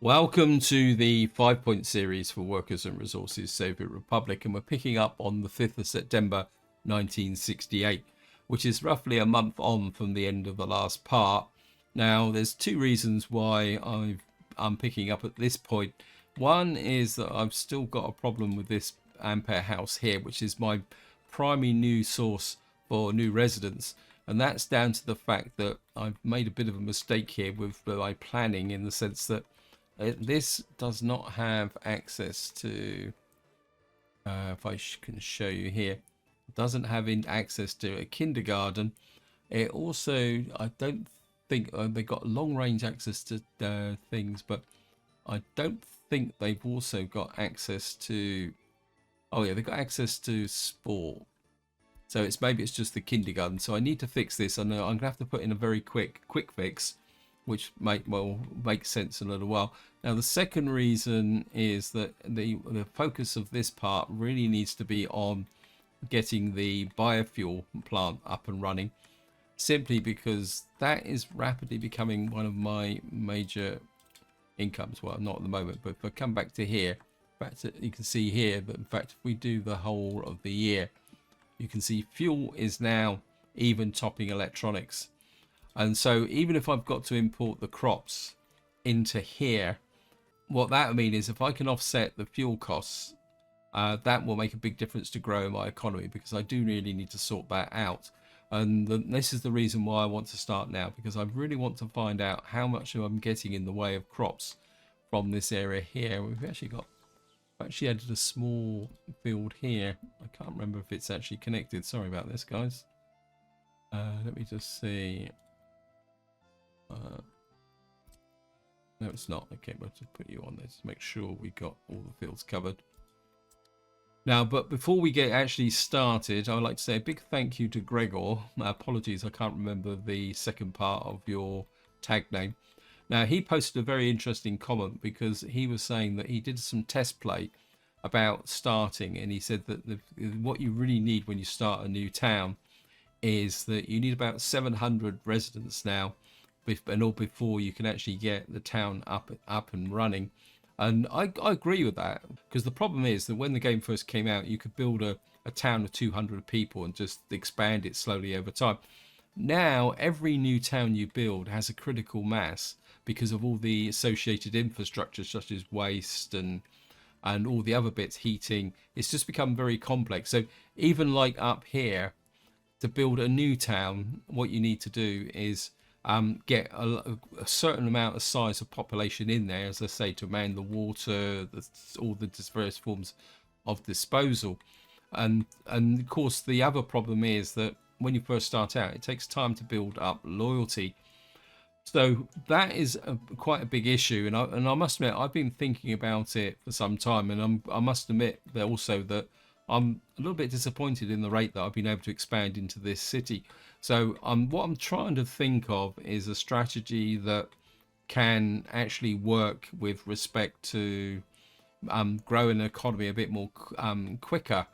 Welcome to the 5-point series for Workers and Resources Soviet Republic, and we're picking up on the 5th of September 1968, which is roughly a month on from the end of the last part. Now, there's two reasons why I'm picking up at this point. One is that I've still got a problem with this Ampere house here, which is my primary new source for new residents. And that's down to the fact that I've made a bit of a mistake here with my planning, in the sense that this does not have access to, if I can show you here, it doesn't have access to a kindergarten. It also, I don't think, they got long range access to things, but I don't think they've also got access to, oh yeah, they've got access to sport. So maybe it's just the kindergarten. So I need to fix this. I know I'm gonna have to put in a very quick fix, which will make sense in a little while. Now, the second reason is that the focus of this part really needs to be on getting the biofuel plant up and running, simply because that is rapidly becoming one of my major incomes. Well, not at the moment, but if I come back to here, you can see here that in fact, if we do the whole of the year, you can see fuel is now even topping electronics. And so even if I've got to import the crops into here, what that would mean is if I can offset the fuel costs, that will make a big difference to growing my economy, because I do really need to sort that out. And this is the reason why I want to start now, because I really want to find out how much I'm getting in the way of crops from this area here. We've actually added a small field here. I can't remember if it's actually connected. Sorry about this, guys. Let me just see. No, it's not. Okay, we'll just put you on this to make sure we got all the fields covered. Now, but before we get actually started, I would like to say a big thank you to Gregor. Apologies, I can't remember the second part of your tag name. Now, he posted a very interesting comment, because he was saying that he did some test play about starting, and he said that what you really need when you start a new town is that you need about 700 residents now, and all before you can actually get the town up and running. And I agree with that, because the problem is that when the game first came out, you could build a town of 200 people and just expand it slowly over time. Now every new town you build has a critical mass because of all the associated infrastructure, such as waste and all the other bits, heating. It's just become very complex. So even like up here, to build a new town, what you need to do is get a certain amount of size of population in there, as I say, to man the water, all the various forms of disposal. And of course, the other problem is that when you first start out, it takes time to build up loyalty. So that is quite a big issue, and I must admit, I've been thinking about it for some time, and I must admit that also that I'm a little bit disappointed in the rate that I've been able to expand into this city. So what I'm trying to think of is a strategy that can actually work with respect to growing an economy a bit more quicker.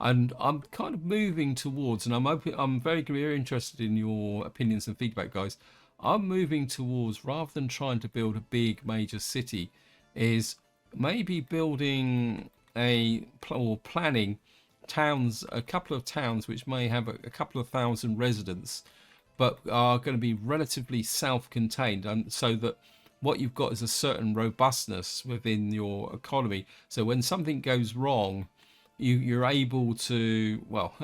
And I'm kind of moving towards, and I'm very, very interested in your opinions and feedback, guys. I'm moving towards, rather than trying to build a big major city, is maybe building or planning towns, a couple of towns which may have a couple of thousand residents, but are going to be relatively self-contained, and so that what you've got is a certain robustness within your economy. So when something goes wrong, you're able to, well,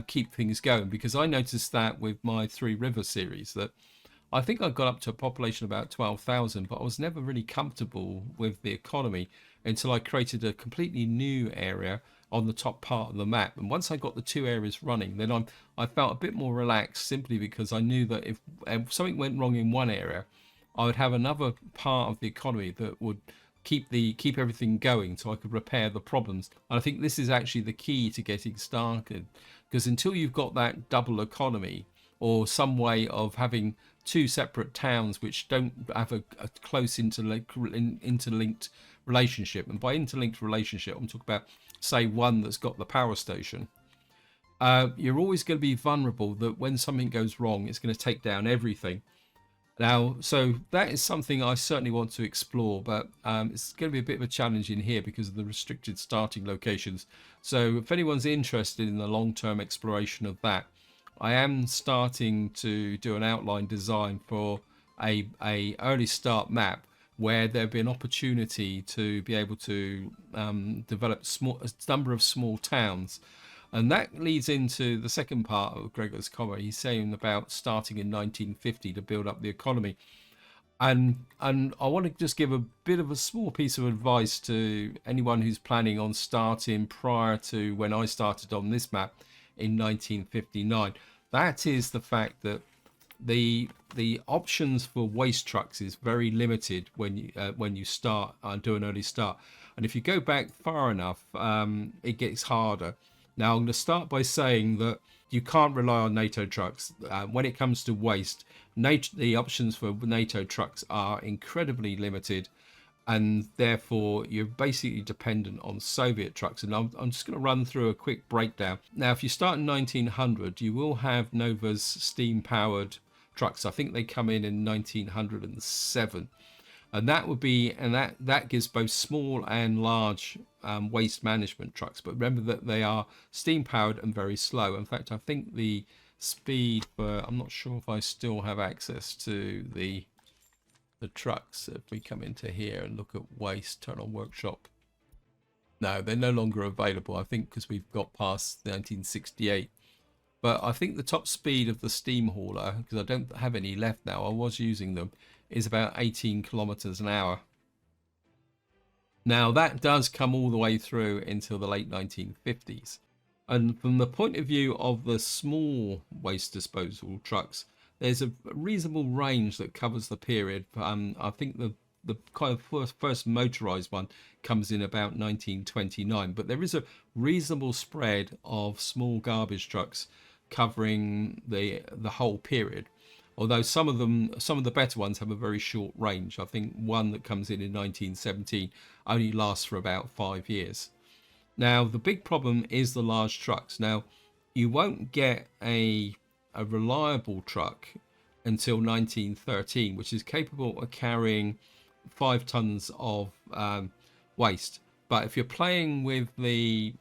keep things going. Because I noticed that with my Three River series, that I think I got up to a population of about 12,000, but I was never really comfortable with the economy until I created a completely new area on the top part of the map. And once I got the two areas running, then I felt a bit more relaxed, simply because I knew that if something went wrong in one area, I would have another part of the economy that would keep everything going, so I could repair the problems. And I think this is actually the key to getting started, because until you've got that double economy, or some way of having two separate towns which don't have a close interlinked relationship, and by interlinked relationship I'm talking about, say, one that's got the power station, you're always going to be vulnerable that when something goes wrong, it's going to take down everything. Now, so that is something I certainly want to explore, but it's going to be a bit of a challenge in here because of the restricted starting locations. So if anyone's interested in the long-term exploration of that, I am starting to do an outline design for a early start map where there'd be an opportunity to be able to develop a number of small towns. And that leads into the second part of Gregor's comment. He's saying about starting in 1950 to build up the economy. And I want to just give a bit of a small piece of advice to anyone who's planning on starting prior to when I started on this map in 1959. That is the fact that the options for waste trucks is very limited when you start do an early start, and if you go back far enough, it gets harder. Now I'm going to start by saying that you can't rely on NATO trucks when it comes to waste. The options for NATO trucks are incredibly limited, and therefore you're basically dependent on Soviet trucks. And I'm just going to run through a quick breakdown. Now, if you start in 1900, you will have Nova's steam-powered trucks. I think they come in 1907, and that would be, and that gives both small and large waste management trucks. But remember that they are steam-powered and very slow. In fact, I think the speed for, I'm not sure if I still have access to the trucks. If we come into here and look at waste, turn on workshop, no, they're no longer available, I think, because we've got past 1968. But I think the top speed of the steam hauler, because I don't have any left now, I was using them, is about 18 kilometers an hour. Now that does come all the way through until the late 1950s. And from the point of view of the small waste disposal trucks, there's a reasonable range that covers the period. I think the kind of first motorized one comes in about 1929, but there is a reasonable spread of small garbage trucks covering the whole period. Although some of the better ones have a very short range. I think one that comes in 1917 only lasts for about 5 years. Now, the big problem is the large trucks. Now, you won't get a reliable truck until 1913, which is capable of carrying 5 tons of waste. But if you're playing with the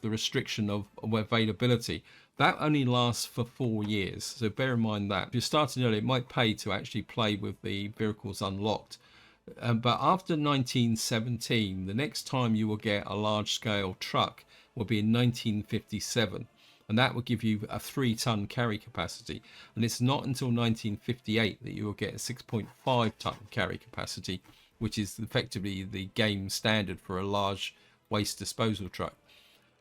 restriction of availability, that only lasts for 4 years. So bear in mind that if you're starting early, it might pay to actually play with the vehicles unlocked. But after 1917, the next time you will get a large-scale truck will be in 1957. And that will give you a 3-ton carry capacity. And it's not until 1958 that you will get a 6.5-ton carry capacity, which is effectively the game standard for a large waste disposal truck.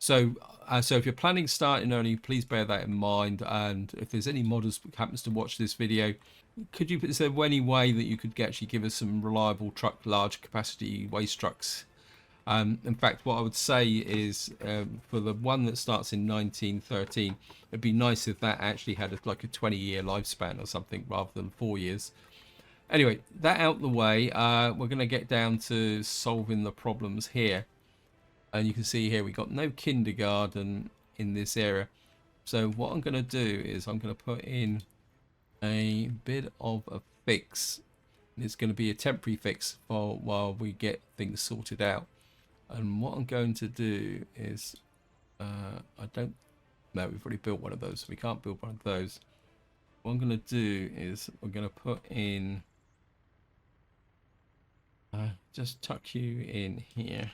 So if you're planning starting early, please bear that in mind. And if there's any modders who happens to watch this video, is there any way that you could actually give us some reliable large capacity waste trucks? In fact, what I would say is for the one that starts in 1913, it'd be nice if that actually had like a 20-year lifespan or something rather than 4 years. Anyway, that out the way, we're going to get down to solving the problems here. And you can see here we got no kindergarten in this area. So what I'm going to do is I'm going to put in a bit of a fix. It's going to be a temporary fix for while we get things sorted out. And what I'm going to do is, I don't know, we've already built one of those, so we can't build one of those. What I'm going to do is we're going to put in, just tuck you in here.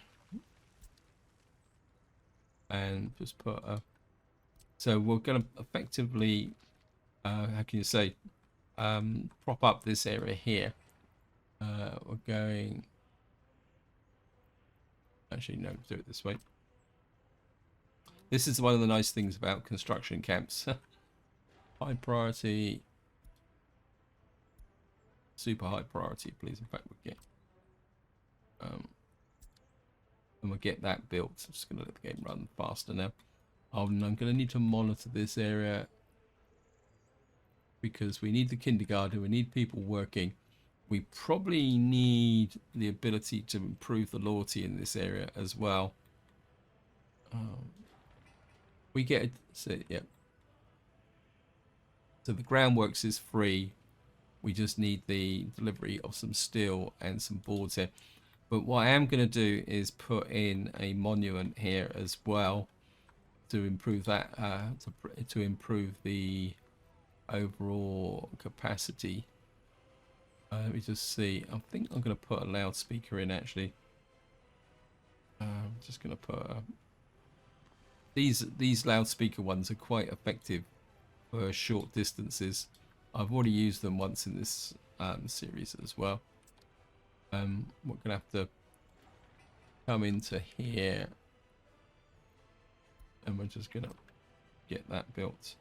And just put a, so we're going to effectively, how can you say, prop up this area here. We're going, actually no, do it this way. This is one of the nice things about construction camps. High priority, super high priority, please. In fact, we get, and we'll get that built. I'm just going to let the game run faster now. I'm going to need to monitor this area because we need the kindergarten, we need people working. We probably need the ability to improve the loyalty in this area as well. We get, so yeah. So the groundworks is free. We just need the delivery of some steel and some boards here. But what I am going to do is put in a monument here as well to improve that, to improve the overall capacity. Let me just see. I think I'm going to put a loudspeaker in actually. I'm just going to put these loudspeaker ones are quite effective for short distances. I've already used them once in this series as well. We're going to have to come into here, and we're just going to get that built.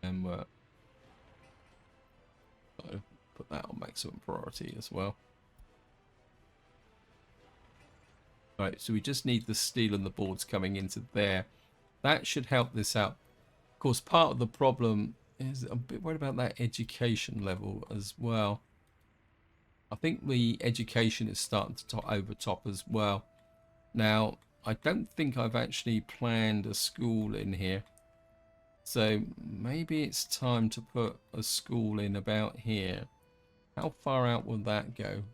And we're going to put that on maximum priority as well. Right, so we just need the steel and the boards coming into there. That should help this out. Of course, part of the problem is I'm a bit worried about that education level as well. I think the education is starting to overtop as well. Now, I don't think I've actually planned a school in here. So maybe it's time to put a school in about here. How far out will that go?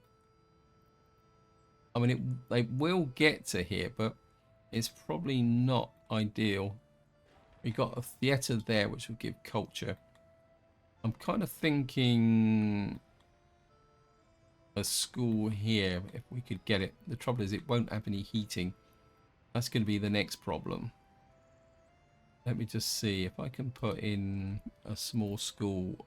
I mean, they will get to here, but it's probably not ideal. We got a theatre there, which will give culture. I'm kind of thinking a school here, if we could get it. The trouble is it won't have any heating. That's going to be the next problem. Let me just see if I can put in a small school.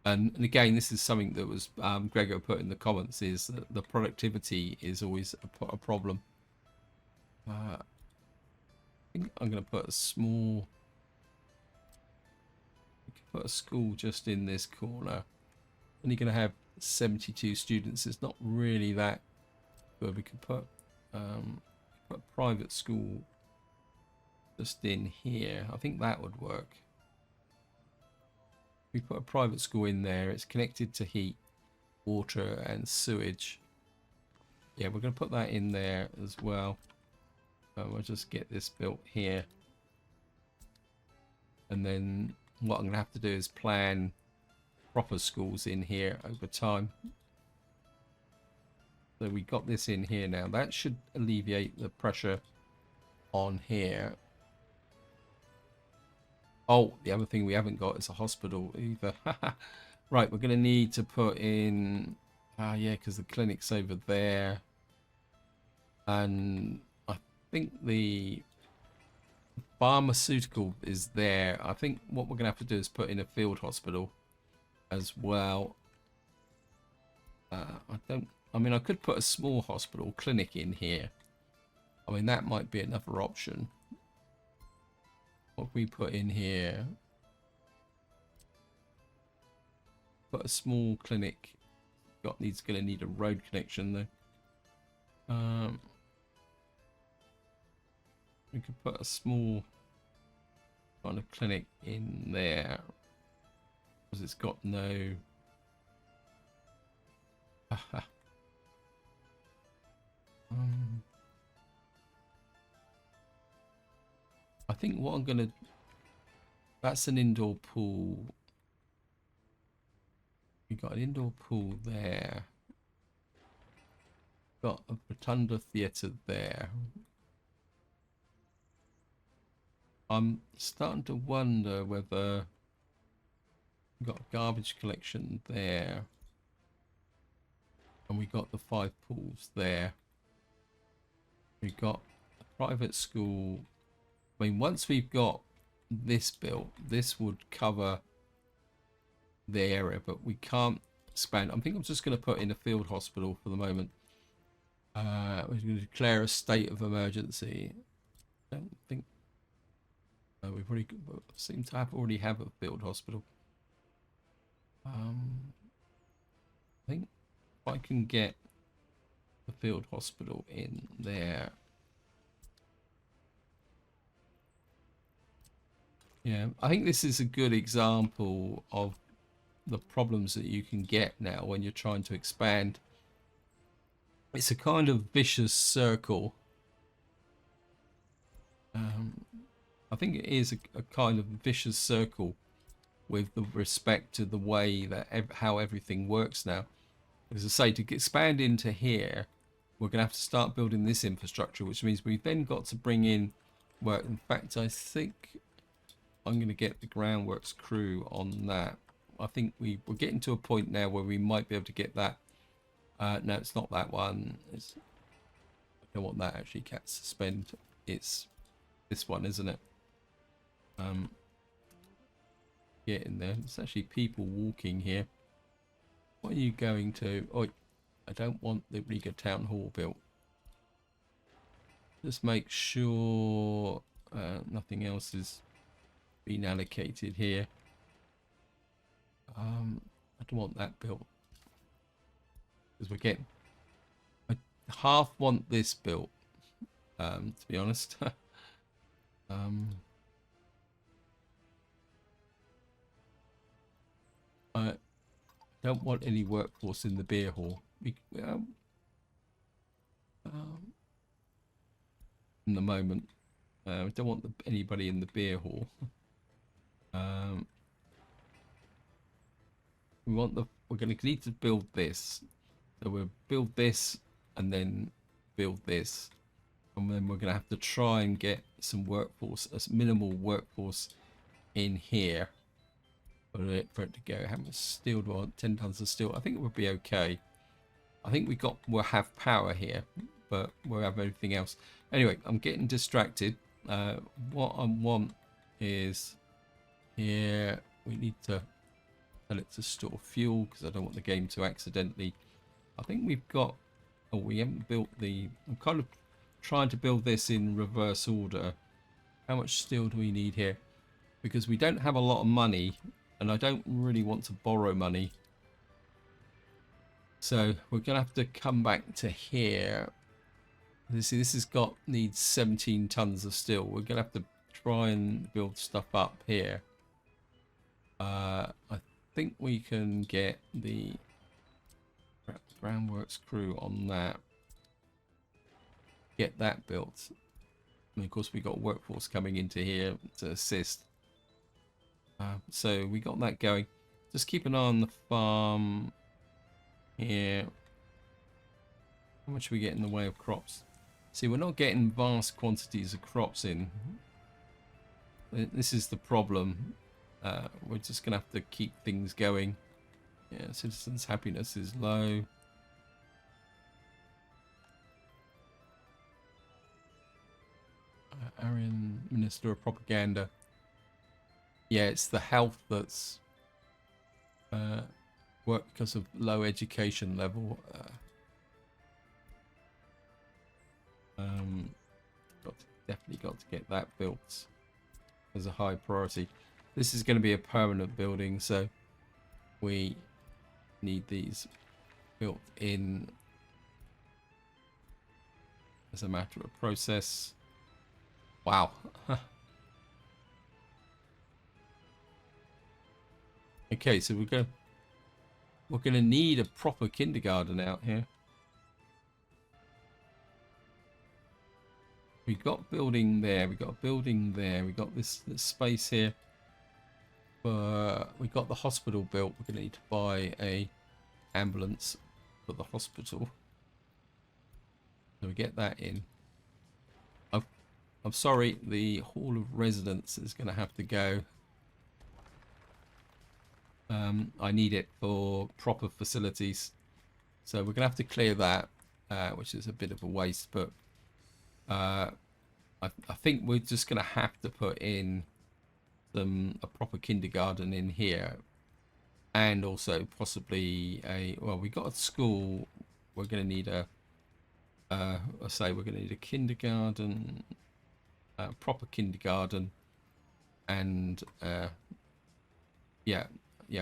And again, this is something that was Gregor put in the comments, is that the productivity is always a problem. I think I'm going to put a small... We can put a school just in this corner. And you're going to have 72 students. It's not really that good. We could put a private school just in here. I think that would work. We put a private school in there. It's connected to heat, water and sewage. Yeah, we're going to put that in there as well. We'll just get this built here. And then what I'm going to have to do is plan proper schools in here over time. So we got this in here now. That should alleviate the pressure on here. Oh, the other thing we haven't got is a hospital either. Right, we're going to need to put in... yeah, because the clinic's over there. And I think the pharmaceutical is there. I think what we're going to have to do is put in a field hospital as well. I mean, I could put a small hospital clinic in here. I mean, that might be another option. What we put in here? Put a small clinic. Going to need a road connection though. We could put a small kind of clinic in there because it's got no. I think what I'm gonna... That's an indoor pool. We got an indoor pool there. Got a rotunda theatre there. I'm starting to wonder whether we got a garbage collection there, and we got the 5 pools there. We got a private school. I mean, once we've got this built, this would cover the area, but we can't expand. I think I'm just going to put in a field hospital for the moment. We're going to declare a state of emergency. I don't think we've already seem to already have a field hospital. I think if I can get the field hospital in there. Yeah, I think this is a good example of the problems that you can get now when you're trying to expand. It's a kind of vicious circle. I think it is a kind of vicious circle with the respect to the way that how everything works now. As I say, to expand into here, we're going to have to start building this infrastructure, which means we've then got to bring in work. In fact, I think I'm going to get the groundworks crew on that. I think we're getting to a point now where we might be able to get that. No, it's not that one. I don't want that actually. Cat suspend. It's this one, isn't it? Get in there. There's actually people walking here. What are you going to? Oh, I don't want the Riga Town Hall built. Just make sure nothing else is being allocated here. I don't want that built because we're getting. I half want this built. To be honest. I don't want any workforce in the beer hall. In the moment, I don't want anybody in the beer hall. We're going to need to build this. So we'll build this and then build this, and then we're going to have to try and get some workforce, a minimal workforce in here for it to go. How much steel do I want? 10 tons of steel. I think it would be okay. I think we'll have power here, but we'll have everything else. Anyway, I'm getting distracted. What I want is here we need to tell it to store fuel because I don't want the game to accidentally. I think we've got. Oh, we haven't built the. I'm kind of trying to build this in reverse order. How much steel do we need here? Because we don't have a lot of money, and I don't really want to borrow money. So we're gonna have to come back to here. See, this has needs 17 tons of steel. We're gonna have to try and build stuff up here. I think we can get the groundworks crew on that. Get that built. And of course we got workforce coming into here to assist. So we got that going. Just keep an eye on the farm here. How much we get in the way of crops? See, we're not getting vast quantities of crops in. This is the problem. We're just gonna have to keep things going. Yeah, citizens' happiness is low. Aryan Minister of Propaganda. Yeah, it's the health that's work because of low education level. Definitely got to get that built as a high priority. This is going to be a permanent building, so we need these built in as a matter of process. Wow. Okay, so we're going to need a proper kindergarten out here. We got building there, we got a building there, we got this space here. We got the hospital built. We're going to need to buy a ambulance for the hospital. So we get that in. I'm sorry, the Hall of Residence is going to have to go. I need it for proper facilities. So we're going to have to clear that, which is a bit of a waste, but I think we're just going to have to put in a proper kindergarten in here, and also possibly we got a school. We're going to need we're going to need a kindergarten, proper kindergarten, and yeah,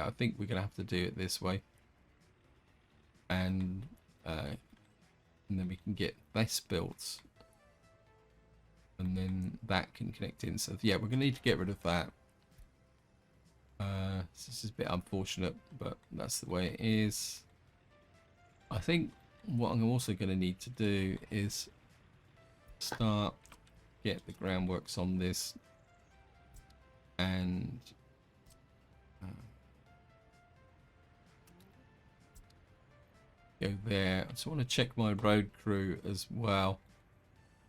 I think we're going to have to do it this way, and then we can get this built. And then that can connect in. So yeah, we're going to need to get rid of that. This is a bit unfortunate, but that's the way it is. I think what I'm also going to need to do is get the groundworks on this. and go there. So I want to check my road crew as well,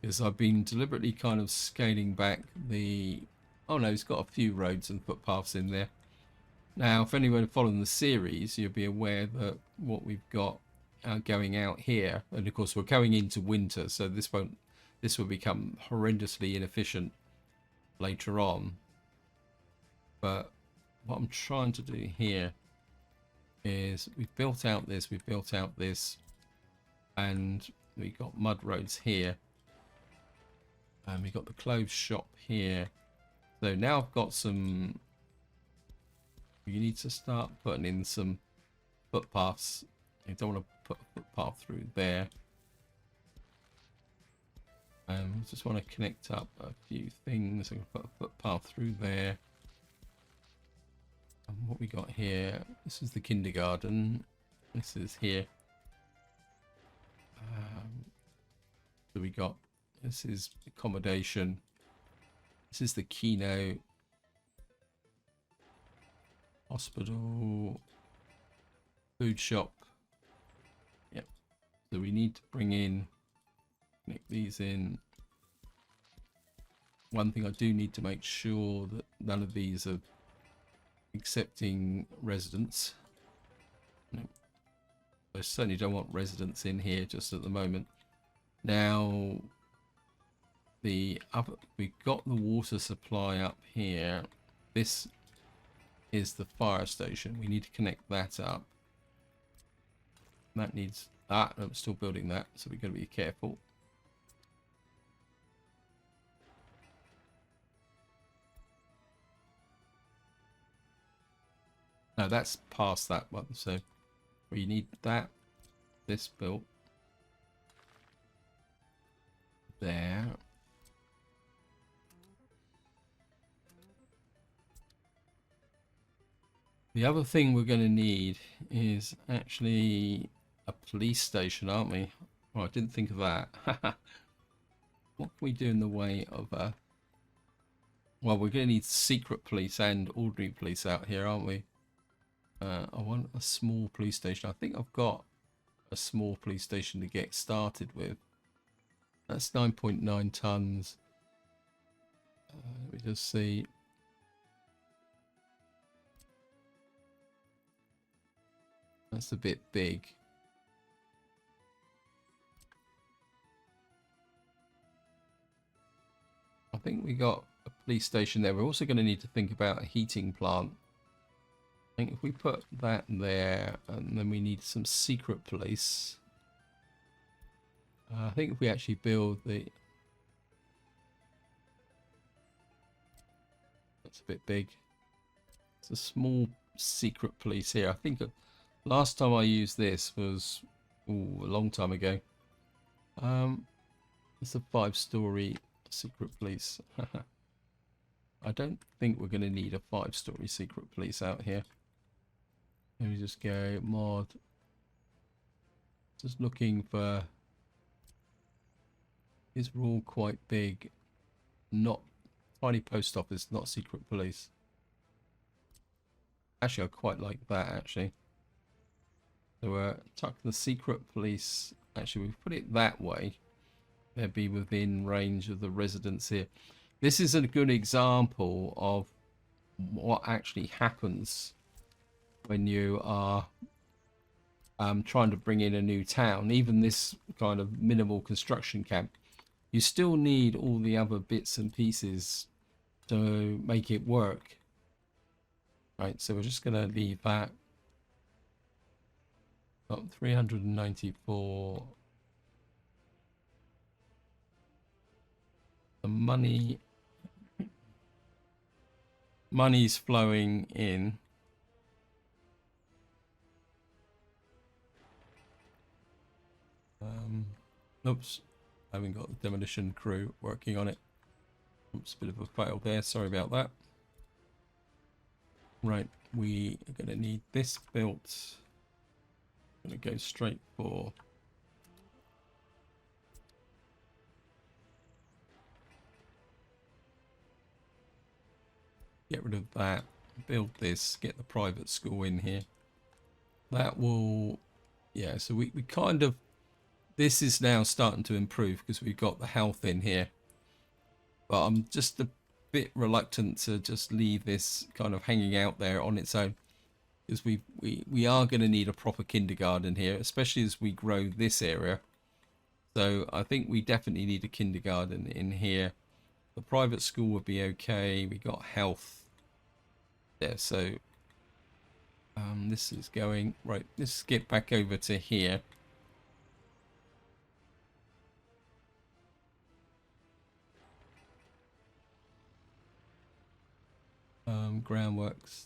because I've been deliberately kind of scaling back the... Oh no, it's got a few roads and footpaths in there. Now, if anyone following the series, you'll be aware that what we've got going out here, and of course we're going into winter, so this will become horrendously inefficient later on. But what I'm trying to do here is we've built out this, and we've got mud roads here, and we've got the clothes shop here. So now I've got some... You need to start putting in some footpaths. You don't want to put a footpath through there. Just want to connect up a few things. I'm going to put a footpath through there. And what we got here, this is the kindergarten. This is here. So we got, this is accommodation. This is the keynote. Hospital. Food shop. Yep. So we need to bring in, connect these in. One thing I do need to make sure that none of these are accepting residents. No. I certainly don't want residents in here just at the moment. Now, we've got the water supply up here. This is the fire station. We need to connect that up. That needs that. I'm still building that, so we're going to be careful. No, that's past that one, so we need that. This built there. The other thing we're going to need is actually a police station, aren't we? Oh, I didn't think of that. What can we do in the way of a... Well, we're going to need secret police and ordinary police out here, aren't we? I want a small police station. I think I've got a small police station to get started with. That's 9.9 tons. Let me just see. That's a bit big. I think we got a police station there. We're also going to need to think about a heating plant. I think if we put that there, and then we need some secret police. I think if we actually build the... That's a bit big. It's a small secret police here. I think last time I used this was a long time ago. It's a 5-story secret police. I don't think we're going to need a 5-story secret police out here. Let me just go mod. Just looking for... These are all quite big. Not tiny post office, not secret police. Actually, I quite like that, actually. So tuck the secret police. Actually, we've put it that way. They'll be within range of the residents here. This is a good example of what actually happens when you are trying to bring in a new town. Even this kind of minimal construction camp, you still need all the other bits and pieces to make it work. Right, so we're just going to leave that. Got 394. The money's flowing in. Oops, I haven't got the demolition crew working on it. Oops, bit of a fail there. Sorry about that. Right, we are going to need this built. Going to go straight for... get rid of that, build this, get the private school in here. That will, yeah, so we kind of, this is now starting to improve because we've got the health in here. But I'm just a bit reluctant to just leave this kind of hanging out there on its own, because we are going to need a proper kindergarten here, especially as we grow this area. So I think we definitely need a kindergarten in here. The private school would be okay. We got health. Yeah, so this is going right. Let's get back over to here. Groundworks.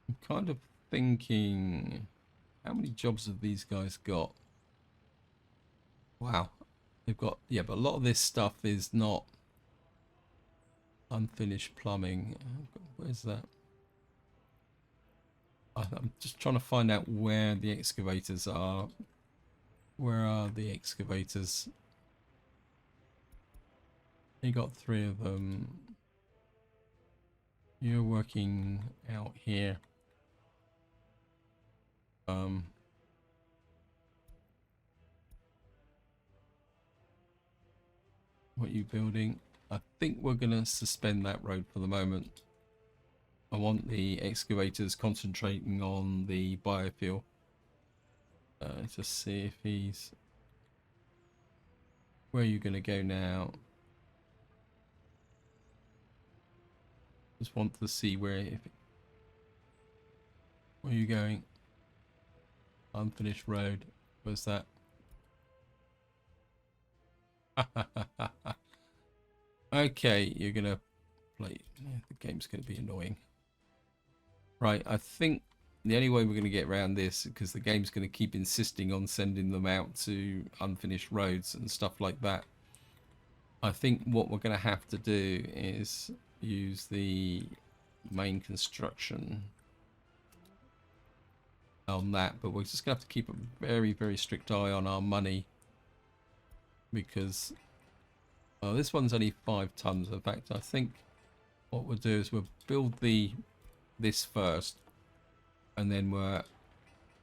I'm kind of thinking, how many jobs have these guys got? Wow, they've got, yeah, but a lot of this stuff is not unfinished plumbing. Where's that? I'm just trying to find out where the excavators are. Where are the excavators? You got 3 of them. You're working out here. What are you building? I think we're gonna suspend that road for the moment. I want the excavators concentrating on the biofuel. Just see if he's... Where are you gonna go now? Just want to see where are you going? Unfinished road. Where's that? Okay, you're gonna play. The game's gonna be annoying. Right, I think the only way we're gonna get around this, because the game's gonna keep insisting on sending them out to unfinished roads and stuff like that. I think what we're gonna have to do is use the main construction on that, but we're just gonna have to keep a very, very strict eye on our money, because this one's only 5 tons. In fact, I think what we'll do is we'll build this first, and then we'll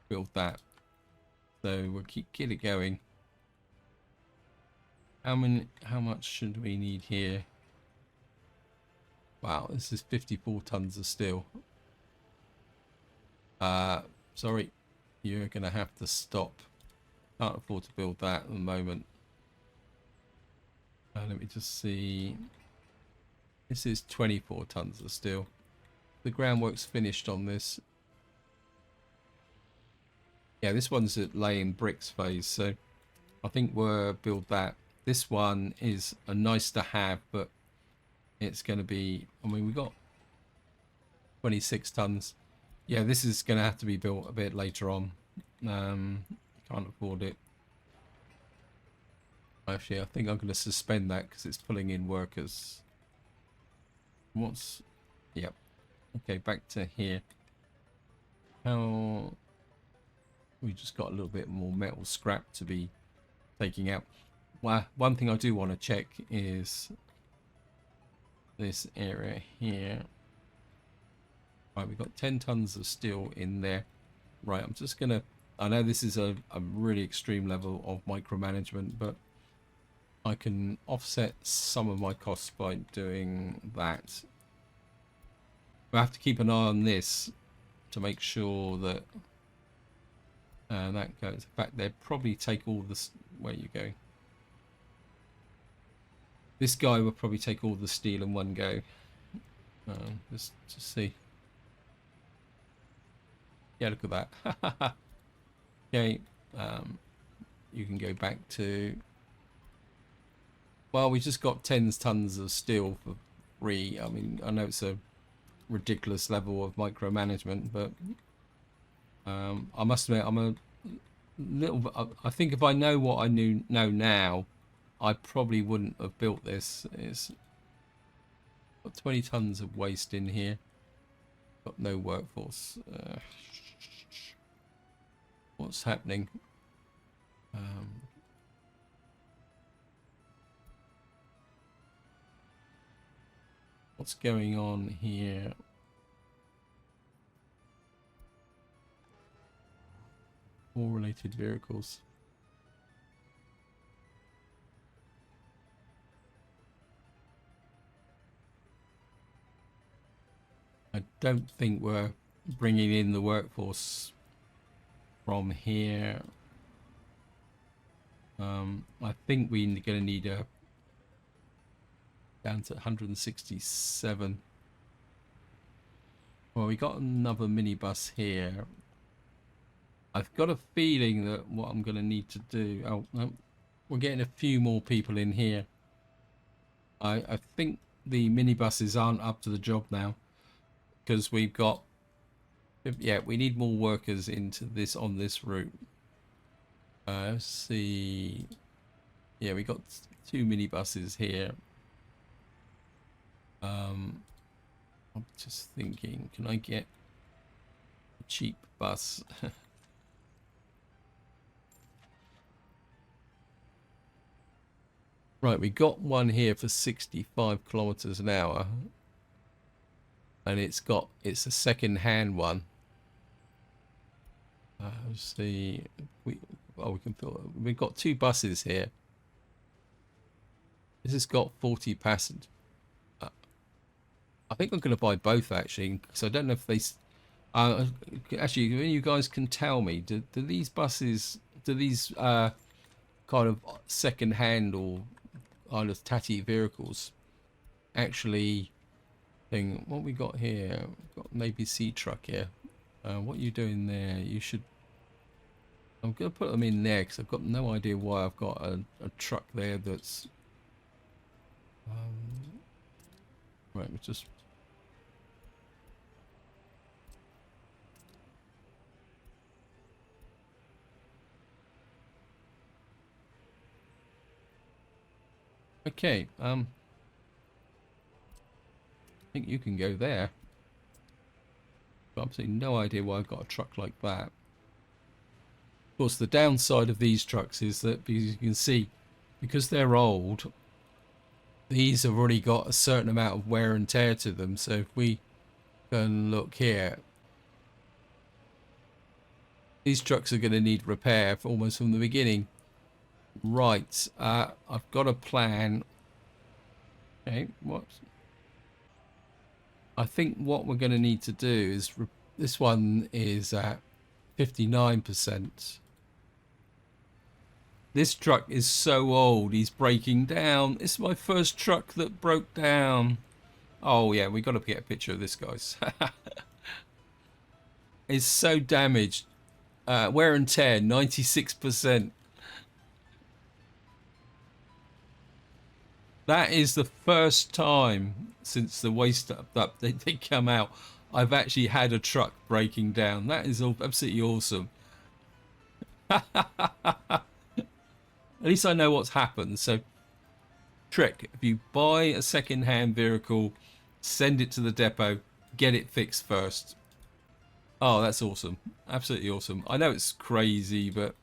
build that. So we'll get it going. How much should we need here? Wow, this is 54 tons of steel. Sorry, you're gonna have to stop. Can't afford to build that at the moment. Let me just see. This is 24 tons of steel. The groundwork's finished on this. Yeah, this one's at laying bricks phase, so I think we'll build that. This one is a nice to have, but it's going to be, I mean, we got 26 tons. Yeah, this is going to have to be built a bit later on. Can't afford it. Actually, I think I'm going to suspend that because it's pulling in workers. Yep. Okay, back to here. How... We just got a little bit more metal scrap to be taking out. Well, one thing I do want to check is this area here. Right, we've got 10 tons of steel in there. Right, I'm just going to... I know this is a really extreme level of micromanagement, but I can offset some of my costs by doing that. We have to keep an eye on this to make sure that that goes. In fact, they'd probably take all this. Where are you going? This guy will probably take all the steel in one go. Just see. Yeah, look at that. Okay, you can go back to... Well, we just got 10 tons of steel for free. I mean, I know it's a ridiculous level of micromanagement, but I must admit, I'm a little... I think if I know what I know now, I probably wouldn't have built this. It's got 20 tons of waste in here. Got no workforce. What's happening? What's going on here? All related vehicles. I don't think we're bringing in the workforce from here. I think we're going to need a down to 167. Well, we got another minibus here. I've got a feeling that what I'm going to need to do... Oh, no, we're getting a few more people in here. I think the minibuses aren't up to the job now, because we've got... Yeah, we need more workers into this on this route. Let's see... Yeah, we got 2 minibuses here. I'm just thinking, can I get a cheap bus? Right, we got one here for 65 kilometers an hour, and it's a second-hand one. Let's see, we can fill. We've got 2 buses here. This has got 40 passengers. I think I'm going to buy both actually, because I don't know if they. Actually, when you guys can tell me, do these buses, kind of second-hand or kind of tatty vehicles actually thing? What we got here? We've got maybe C truck here. What are you doing there? You should. I'm going to put them in there because I've got no idea why I've got a truck there that's. Right, we just. Okay, I think you can go there. But I've absolutely no idea why I've got a truck like that. Of course, the downside of these trucks is that, because you can see, because they're old, these have already got a certain amount of wear and tear to them. So if we can look here, these trucks are going to need repair almost from the beginning. Right, I've got a plan. Okay, what? I think what we're going to need to do is this one is at 59%. This truck is so old, he's breaking down. It's my first truck that broke down. Oh yeah, we got to get a picture of this, guys. It's so damaged. Wear and tear, 96%. That is the first time since the waste up they come out I've actually had a truck breaking down. That is absolutely awesome. At least I know what's happened. So, trick, if you buy a second-hand vehicle, send it to the depot, get it fixed first. Oh, that's awesome. Absolutely awesome. I know it's crazy, but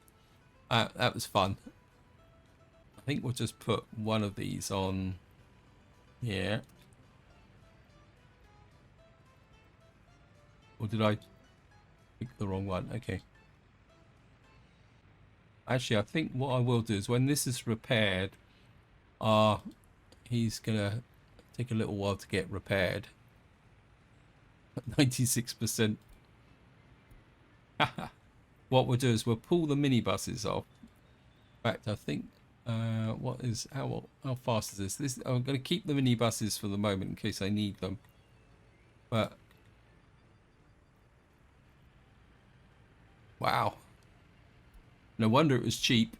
that was fun. I think we'll just put one of these on here. Or did I pick the wrong one? Okay. Actually, I think what I will do is when this is repaired, he's gonna take a little while to get repaired. 96%. What we'll do is we'll pull the minibuses off. In fact, I think how fast is this? I'm going to keep the minibuses for the moment in case I need them. But wow, no wonder it was cheap.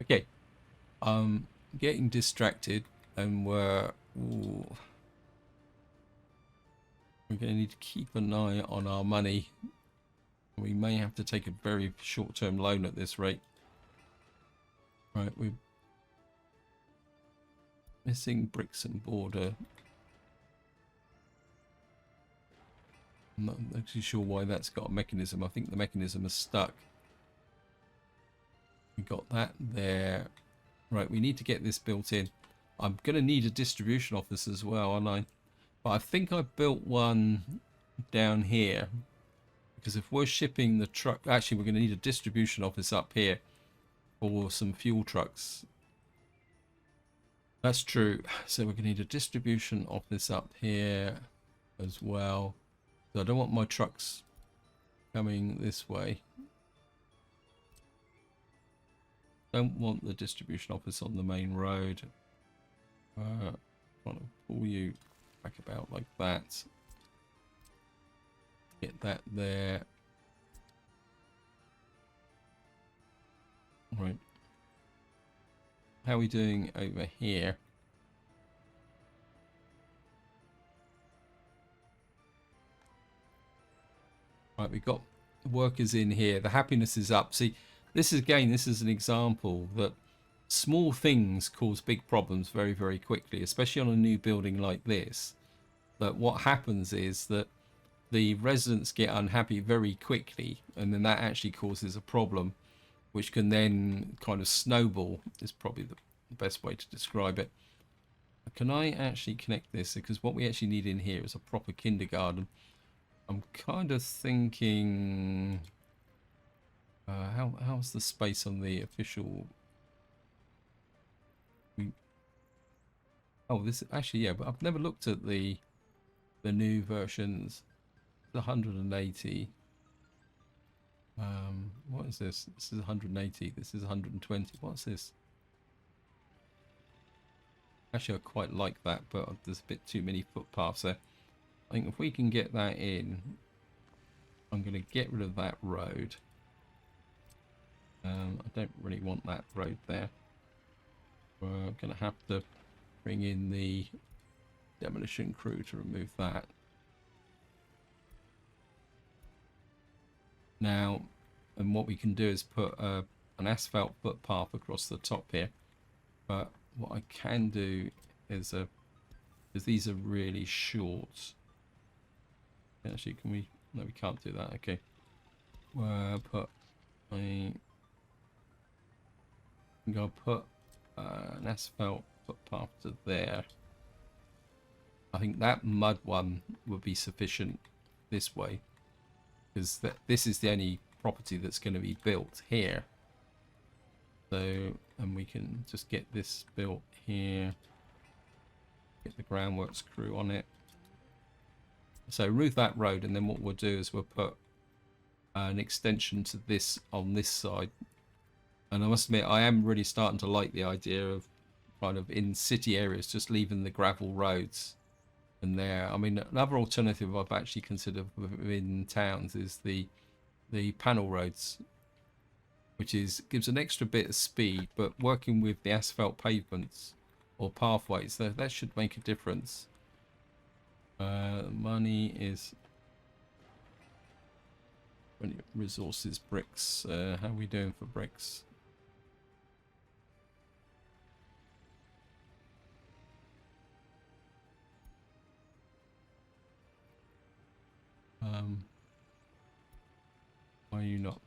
Okay, getting distracted, and we're going to need to keep an eye on our money. We may have to take a very short-term loan at this rate. Right, we're missing bricks and mortar. I'm not actually sure why that's got a mechanism. I think the mechanism is stuck. We got that there. Right, we need to get this built in. I'm going to need a distribution office as well, aren't I? But I think I built one down here. Because if we're shipping the truck... Actually, we're going to need a distribution office up here for some fuel trucks. That's true. So we're going to need a distribution office up here as well. So I don't want my trucks coming this way. Don't want the distribution office on the main road. Want to pull you back about like that. Get that there. Right. How are we doing over here? Right, we've got workers in here. The happiness is up. See, this is an example that small things cause big problems very, very quickly, especially on a new building like this. But what happens is that the residents get unhappy very quickly, and then that actually causes a problem, which can then kind of snowball, is probably the best way to describe it. Can I actually connect this? Because what we actually need in here is a proper kindergarten. I'm kind of thinking, how's the space on the official? Oh, this actually, yeah, but I've never looked at the new versions. The 180. What is this? This is 180. This is 120. What's this? Actually, I quite like that, but there's a bit too many footpaths there. I think if we can get that in, I'm going to get rid of that road. I don't really want that road there. We're going to have to bring in the demolition crew to remove that. Now, and what we can do is put an asphalt footpath across the top here. But what I can do is, because these are really short. Actually, can we? No, we can't do that. Okay. Put I'm gonna put an asphalt footpath to there. I think that mud one would be sufficient this way, because this is the only property that's going to be built here. So, and we can just get this built here, get the groundworks crew on it. So roof that road, and then what we'll do is we'll put an extension to this on this side. And I must admit, I am really starting to like the idea of kind of in city areas just leaving the gravel roads in there. I mean, another alternative I've actually considered within towns is the panel roads, which gives an extra bit of speed, but working with the asphalt pavements or pathways, that should make a difference. Money is resources, bricks. How are we doing for bricks? Why are you not?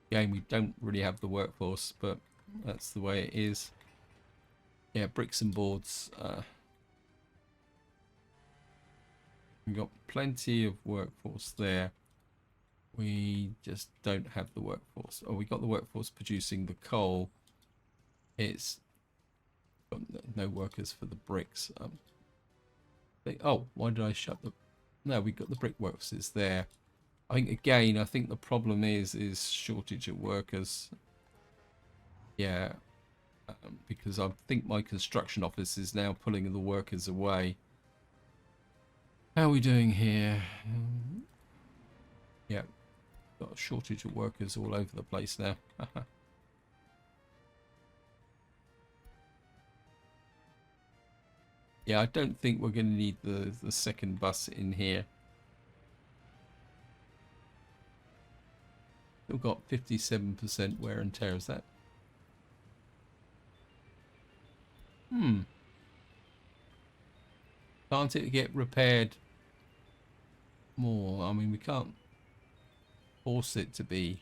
Again, we don't really have the workforce, but that's the way it is. Yeah, bricks and boards. We've got plenty of workforce there. We just don't have the workforce. Oh, we got the workforce producing the coal. It's got no workers for the bricks. Oh, why did I shut the... No, we got the brickworks is there. I think, again, I think the problem is shortage of workers. Yeah, because I think my construction office is now pulling the workers away. How are we doing here? Yeah, got a shortage of workers all over the place now. Yeah, I don't think we're going to need the second bus in here. Still got 57% wear and tear. Is that? Can't it get repaired more? I mean, we can't force it to be.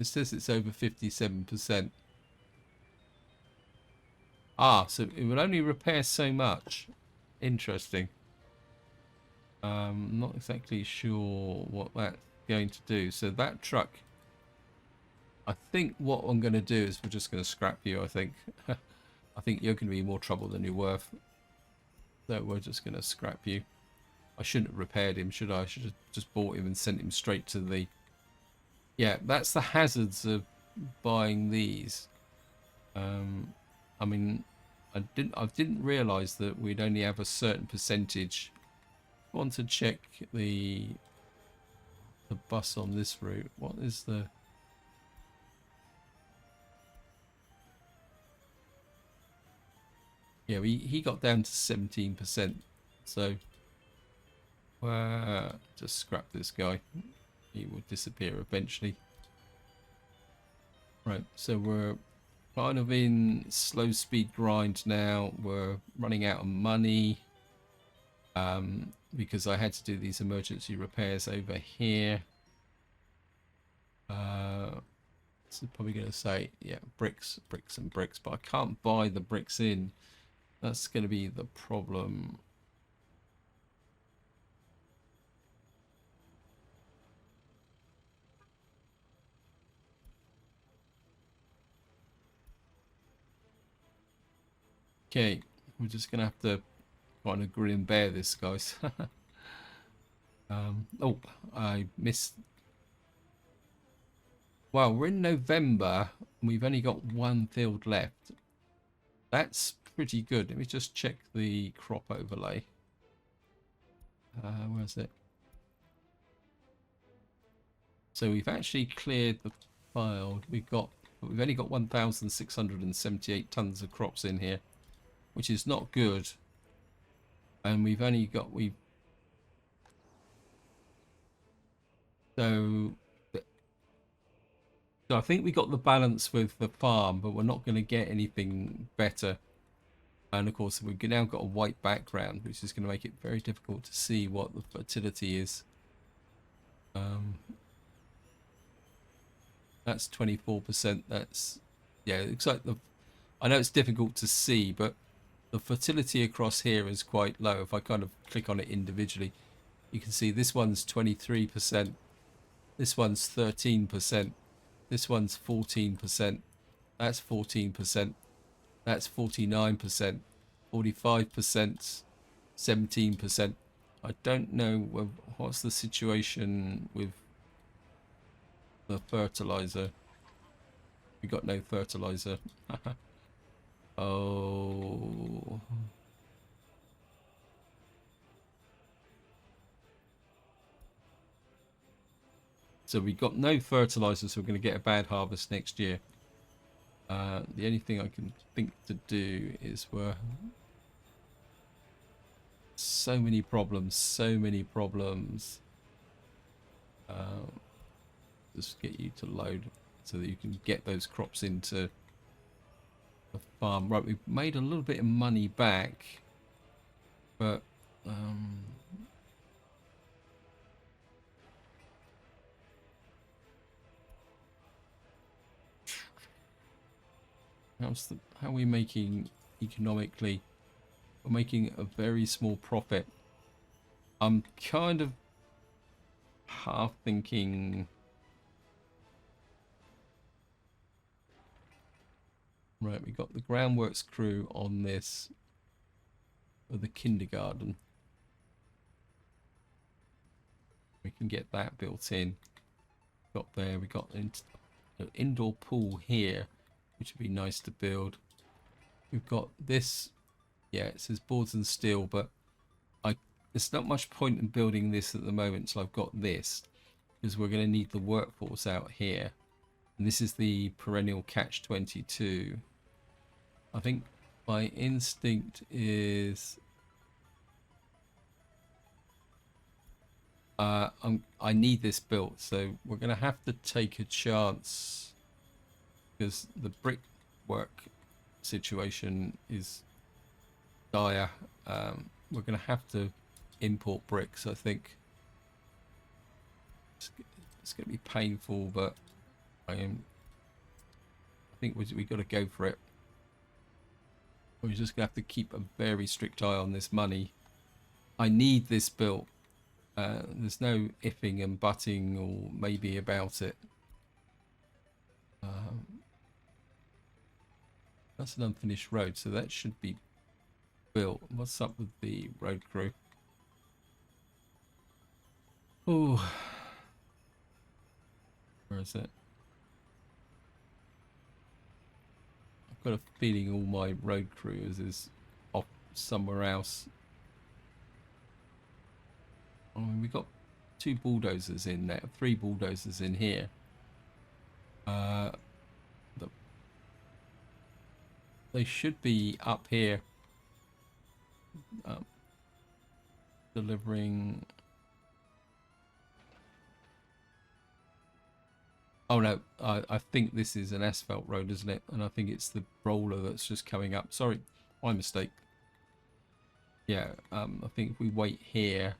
It says it's over 57%. Ah, so it will only repair so much. Interesting. Not exactly sure what that's going to do. So that truck, I think what I'm going to do is we're just going to scrap you, I think. I think you're going to be more trouble than you're worth. So we're just going to scrap you. I shouldn't have repaired him, should I? I should have just bought him and sent him straight to the... Yeah, that's the hazards of buying these. I mean, I didn't realise that we'd only have a certain percentage. I want to check the bus on this route. What is the... Yeah, he got down to 17%. So just scrap this guy. He will disappear eventually. Right, so we're kind of in slow speed grind now. We're running out of money because I had to do these emergency repairs over here. So probably going to say, yeah, bricks and bricks, but I can't buy the bricks in. That's going to be the problem. Okay, we're just going to have to kind of grin and bear this, guys. Oh, I missed. Well, we're in November and we've only got one field left. That's pretty good. Let me just check the crop overlay. Where's it? So we've actually cleared the field. We've only got 1,678 tons of crops in here, which is not good. And we've only got so I think we got the balance with the farm, but we're not going to get anything better. And of course, we've now got a white background, which is going to make it very difficult to see what the fertility is. That's 24%. That's, yeah, it looks like I know it's difficult to see, but the fertility across here is quite low. If I kind of click on it individually, you can see this one's 23%, this one's 13%, this one's 14%, that's 14%, that's 49%, 45%, 17%. I don't know what's the situation with the fertilizer. We got no fertilizer. Oh. So we got no fertilizer, so we're going to get a bad harvest next year. The only thing I can think to do is so many problems. Just get you to load so that you can get those crops into the farm. Right, we've made a little bit of money back, but how are we making economically? We're making a very small profit. I'm kind of half thinking, right, we got the groundworks crew on this for the kindergarten. We can get that built in. We got an indoor pool here, which would be nice to build. We've got this, yeah, it says boards and steel, but there's not much point in building this at the moment, so I've got this, because we're going to need the workforce out here. And this is the perennial catch-22. I think my instinct is I need this built, so we're going to have to take a chance, because the brickwork situation is dire. We're going to have to import bricks, I think. It's going to be painful, but I think we got to go for it. We're just gonna have to keep a very strict eye on this money. I need this built. There's no ifing and butting or maybe about it. That's an unfinished road, so that should be built. What's up with the road crew? Oh, where is it? I've got a feeling all my road crews is off somewhere else. I mean, we got 2 bulldozers in there, 3 bulldozers in here. They should be up here delivering. Oh no, I think this is an asphalt road, isn't it? And I think it's the roller that's just coming up. Sorry, my mistake. Yeah, I think if we wait here,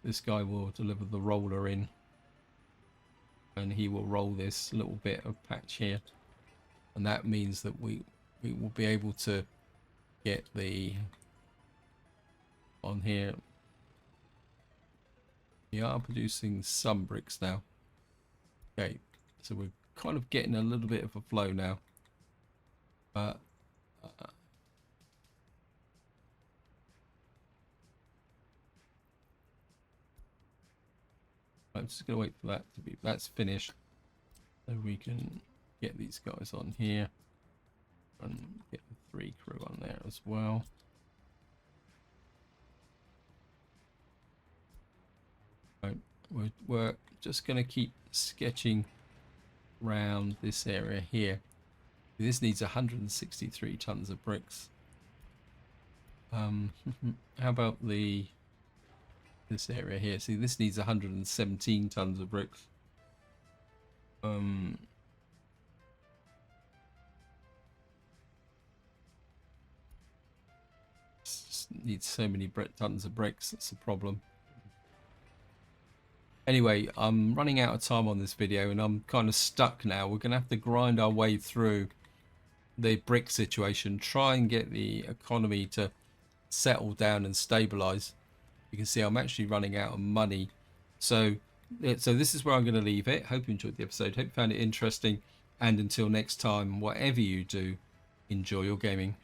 this guy will deliver the roller in. And he will roll this little bit of patch here. And that means that we will be able to get the on here. We are producing some bricks now. Okay, so we're kind of getting a little bit of a flow now. But I'm just gonna wait for that to be finished, so we can get these guys on here and get the 3 crew on there as well. Right, we're just gonna keep sketching around this area here. This needs 163 tons of bricks. How about this area here? See, this needs 117 tons of bricks. Just needs so many tons of bricks. That's the problem. Anyway, I'm running out of time on this video and I'm kind of stuck now. We're going to have to grind our way through the brick situation, try and get the economy to settle down and stabilize. You can see I'm actually running out of money. So this is where I'm going to leave it. Hope you enjoyed the episode. Hope you found it interesting. And until next time, whatever you do, enjoy your gaming.